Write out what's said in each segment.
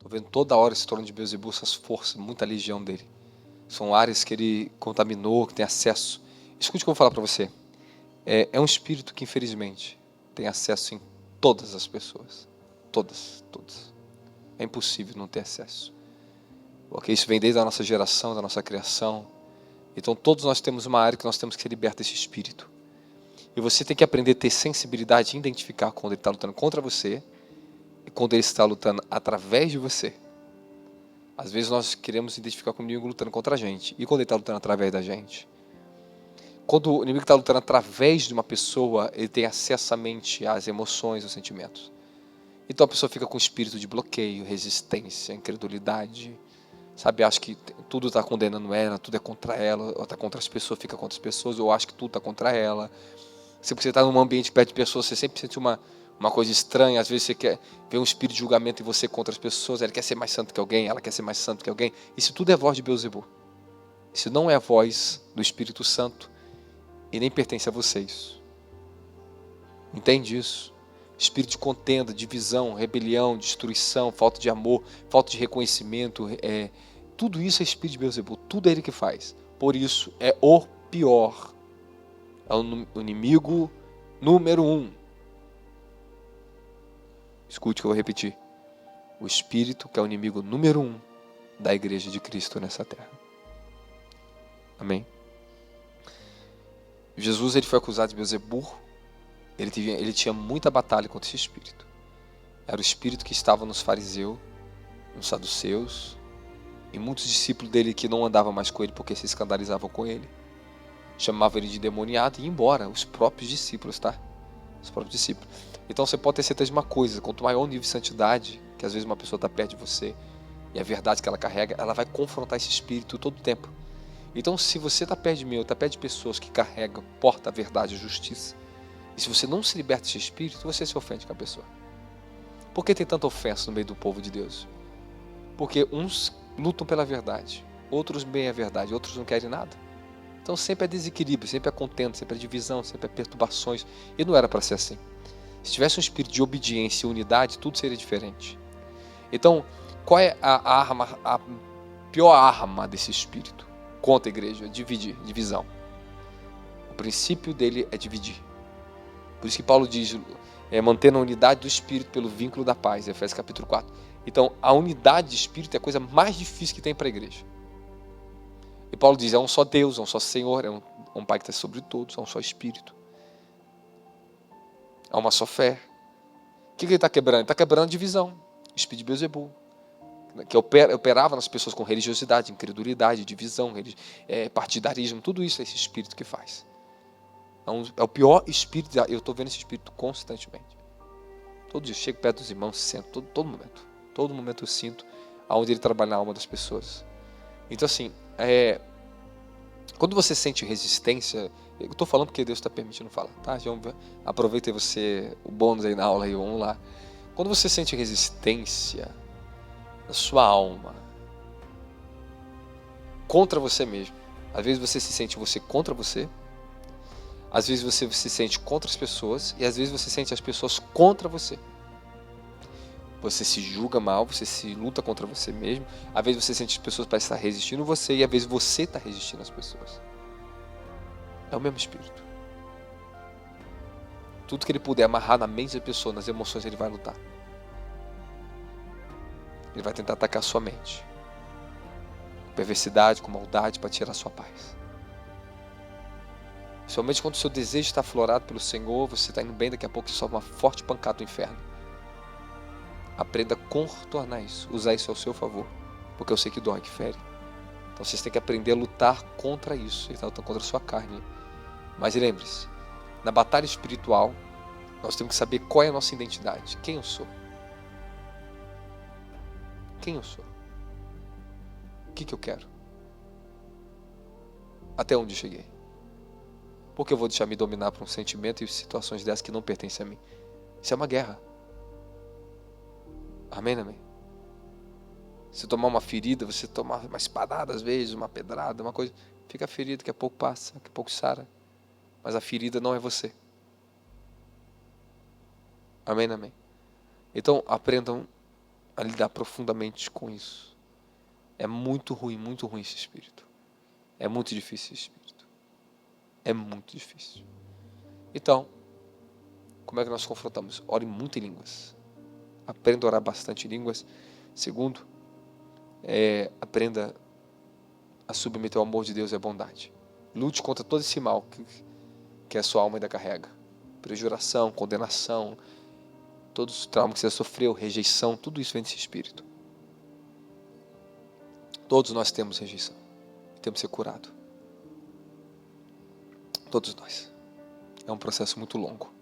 Estou vendo toda hora esse trono de Beelzebul, essas forças, muita legião dele. São áreas que ele contaminou, que tem acesso. Escute o que eu vou falar para você. É um espírito que, infelizmente, tem acesso em todas as pessoas. Todas, todas. É impossível não ter acesso. Porque isso vem desde a nossa geração, da nossa criação. Então todos nós temos uma área que nós temos que ser libertos desse espírito. E você tem que aprender a ter sensibilidade e identificar quando ele está lutando contra você e quando ele está lutando através de você. Às vezes nós queremos identificar com o inimigo lutando contra a gente. E quando ele está lutando através da gente? Quando o inimigo está lutando através de uma pessoa, ele tem acesso à mente, às emoções, aos sentimentos. Então a pessoa fica com espírito de bloqueio, resistência, incredulidade. Sabe, acha que tudo está condenando ela, tudo é contra ela, ou está contra as pessoas, fica contra as pessoas, ou acha que tudo está contra ela. Se você está num ambiente perto de pessoas, você sempre sente uma coisa estranha. Às vezes você quer ver um espírito de julgamento em você contra as pessoas, ela quer ser mais santo que alguém, ela quer ser mais santo que alguém. Isso tudo é voz de Beelzebul. Isso não é a voz do Espírito Santo e nem pertence a vocês. Entende isso? Espírito de contenda, divisão, rebelião, destruição, falta de amor, falta de reconhecimento, tudo isso é espírito de Beelzebul, tudo é ele que faz. Por isso é o pior, é o inimigo número 1. Escute o que eu vou repetir. O espírito que é o inimigo número 1 da igreja de Cristo nessa terra. Amém? Jesus ele foi acusado de Beelzebul. Ele tinha muita batalha contra esse espírito. Era o espírito que estava nos fariseus, nos saduceus, e muitos discípulos dele que não andavam mais com ele porque se escandalizavam com ele. Chamavam ele de demoniado e iam embora, os próprios discípulos, tá? Os próprios discípulos. Então você pode ter certeza de uma coisa, quanto maior o nível de santidade, que às vezes uma pessoa está perto de você, e a verdade que ela carrega, ela vai confrontar esse espírito todo o tempo. Então se você está perto de mim, está perto de pessoas que carregam, porta a verdade e a justiça, e se você não se liberta desse espírito, você se ofende com a pessoa. Por que tem tanta ofensa no meio do povo de Deus? Porque uns lutam pela verdade, outros bem a verdade, outros não querem nada. Então sempre é desequilíbrio, sempre é contenda, sempre é divisão, sempre é perturbações. E não era para ser assim. Se tivesse um espírito de obediência e unidade, tudo seria diferente. Então, qual é a pior arma desse espírito contra a igreja? Dividir, divisão. O princípio dele é dividir. Por isso que Paulo diz, mantendo a unidade do Espírito pelo vínculo da paz, Efésios capítulo 4. Então, a unidade de Espírito é a coisa mais difícil que tem para a igreja. E Paulo diz, é um só Deus, é um só Senhor, é um Pai que está sobre todos, é um só Espírito. É uma só fé. O que ele está quebrando? Ele está quebrando a divisão. O Espírito de Beelzebul, que operava nas pessoas com religiosidade, incredulidade, divisão, partidarismo, tudo isso é esse Espírito que faz. É o pior espírito, eu estou vendo esse espírito constantemente. Todo dia eu chego perto dos irmãos, sento, todo momento eu sinto aonde ele trabalha na alma das pessoas. Então assim, quando você sente resistência, eu estou falando porque Deus está permitindo falar, tá? Aproveita você, o bônus aí na aula, aí, vamos lá. Quando você sente resistência na sua alma, contra você mesmo, às vezes você se sente você contra você, às vezes você se sente contra as pessoas e às vezes você sente as pessoas contra você. Você se julga mal, você se luta contra você mesmo. Às vezes você sente as pessoas parecem estar resistindo a você e às vezes você está resistindo às pessoas. É o mesmo espírito. Tudo que ele puder amarrar na mente da pessoa, nas emoções, ele vai lutar. Ele vai tentar atacar a sua mente. Com perversidade, com maldade, para tirar a sua paz. Somente quando o seu desejo está aflorado pelo Senhor, você está indo bem, daqui a pouco você sofre uma forte pancada do inferno. Aprenda a contornar isso, usar isso ao seu favor, porque eu sei que dói, que fere. Então vocês têm que aprender a lutar contra isso, e lutar contra a sua carne. Mas lembre-se, na batalha espiritual, nós temos que saber qual é a nossa identidade, quem eu sou. Quem eu sou? O que eu quero? Até onde eu cheguei? Por que eu vou deixar me dominar por um sentimento e situações dessas que não pertencem a mim? Isso é uma guerra. Amém, amém? Se tomar uma ferida, você tomar uma espadada às vezes, uma pedrada, uma coisa, fica ferido, daqui a pouco passa, daqui a pouco sara. Mas a ferida não é você. Amém, amém? Então aprendam a lidar profundamente com isso. É muito ruim esse espírito. É muito difícil esse espírito. É muito difícil. Então, como é que nós confrontamos? Ore muito em línguas. Aprenda a orar bastante em línguas. Segundo, aprenda a submeter ao amor de Deus e à bondade. Lute contra todo esse mal que a sua alma ainda carrega. Prejuração, condenação, todos os traumas que você sofreu, rejeição, tudo isso vem desse espírito. Todos nós temos rejeição. Temos que ser curados. Todos nós. É um processo muito longo.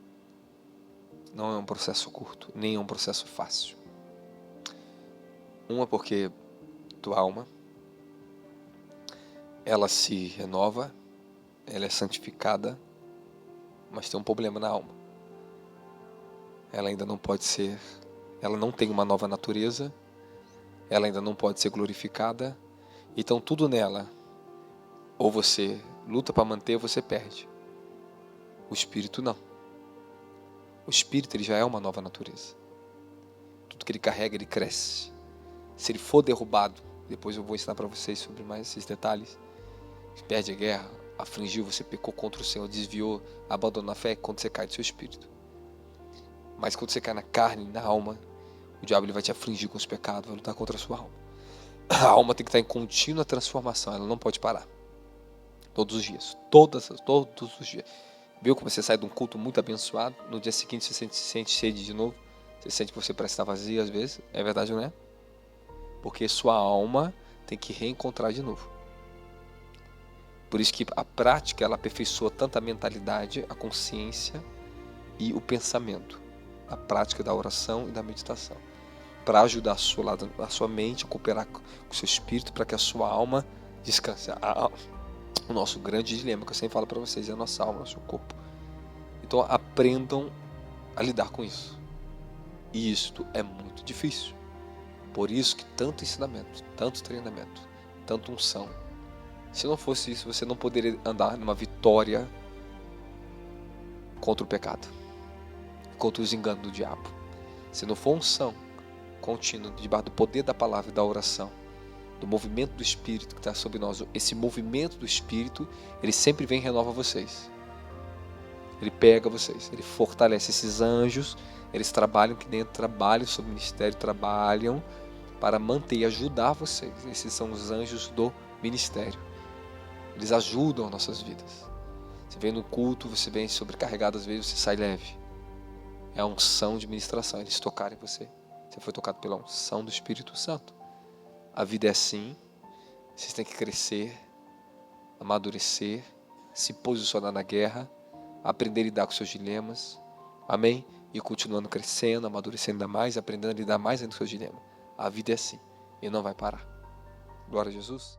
Não é um processo curto, nem é um processo fácil. Uma porque tua alma, ela se renova, ela é santificada, mas tem um problema na alma. Ela ainda não pode ser, ela não tem uma nova natureza, ela ainda não pode ser glorificada, então tudo nela, ou você luta para manter ou você perde. O espírito não. O espírito ele já é uma nova natureza. Tudo que ele carrega, ele cresce. Se ele for derrubado, depois eu vou ensinar para vocês sobre mais esses detalhes. Perde a guerra, afligiu, você pecou contra o Senhor, desviou, abandonou a fé, quando você cai do seu espírito. Mas quando você cai na carne, na alma, o diabo ele vai te afligir com os pecados, vai lutar contra a sua alma. A alma tem que estar em contínua transformação, ela não pode parar. Todos os dias, todos os dias. Viu como você sai de um culto muito abençoado, no dia seguinte você se sente sede de novo, você sente que você parece estar vazio às vezes, é verdade ou não é? Porque sua alma tem que reencontrar de novo. Por isso que a prática ela aperfeiçoa tanto a mentalidade, a consciência e o pensamento. A prática da oração e da meditação. Para ajudar a sua mente a cooperar com o seu espírito, para que a sua alma descanse. O nosso grande dilema, que eu sempre falo para vocês, é a nossa alma, o nosso corpo. Então aprendam a lidar com isso. E isto é muito difícil. Por isso que tanto ensinamento, tanto treinamento, tanto unção. Se não fosse isso, você não poderia andar numa vitória contra o pecado, contra os enganos do diabo. Se não for unção contínua, debaixo do poder da palavra e da oração, do movimento do Espírito que está sobre nós, esse movimento do Espírito, ele sempre vem e renova vocês. Ele pega vocês, ele fortalece esses anjos, eles trabalham aqui dentro, trabalham sobre o ministério, trabalham para manter e ajudar vocês. Esses são os anjos do ministério. Eles ajudam as nossas vidas. Você vem no culto, você vem sobrecarregado, às vezes você sai leve. É a unção de ministração, eles tocarem você. Você foi tocado pela unção do Espírito Santo. A vida é assim, vocês têm que crescer, amadurecer, se posicionar na guerra, aprender a lidar com seus dilemas, amém? E continuando crescendo, amadurecendo ainda mais, aprendendo a lidar mais ainda com seus dilemas. A vida é assim, e não vai parar. Glória a Jesus.